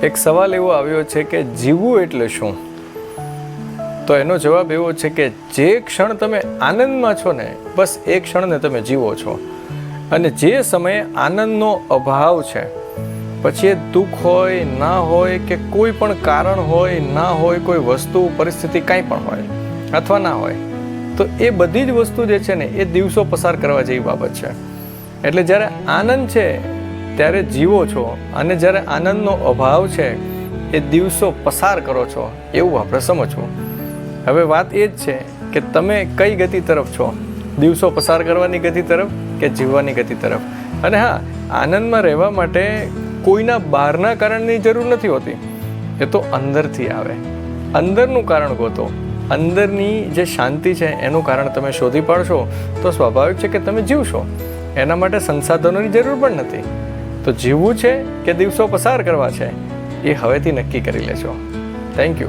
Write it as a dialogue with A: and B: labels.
A: એક સવાલ એવો આવ્યો છે કે જીવવું એટલે શું? તો એનો જવાબ એવો છે કે જે ક્ષણ તમે આનંદમાં છો ને, બસ એ ક્ષણને તમે જીવો છો. અને જે સમયે આનંદનો અભાવ છે, પછી એ દુઃખ હોય ના હોય કે કોઈ પણ કારણ હોય ના હોય, કોઈ વસ્તુ પરિસ્થિતિ કાંઈ પણ હોય અથવા ના હોય, તો એ બધી જ વસ્તુ જે છે ને એ દિવસો પસાર કરવા જેવી બાબત છે. એટલે જ્યારે આનંદ છે ત્યારે જીવો છો, અને જ્યારે આનંદનો અભાવ છે એ દિવસો પસાર કરો છો, એવું આપણે સમજવું. હવે વાત એ જ છે કે તમે કઈ ગતિ તરફ છો, દિવસો પસાર કરવાની ગતિ તરફ કે જીવવાની ગતિ તરફ. અને હા, આનંદમાં રહેવા માટે કોઈના બહારના કારણની જરૂર નથી હોતી, એ તો અંદરથી આવે. અંદરનું કારણ ગોતો, અંદરની જે શાંતિ છે એનું કારણ તમે શોધી પાડશો તો સ્વાભાવિક છે કે તમે જીવશો. એના માટે સંસાધનોની જરૂર પણ નથી. તો જીવવું છે કે દિવસો પસાર કરવા છે, એ હવેથી નક્કી કરી લેજો. Thank you.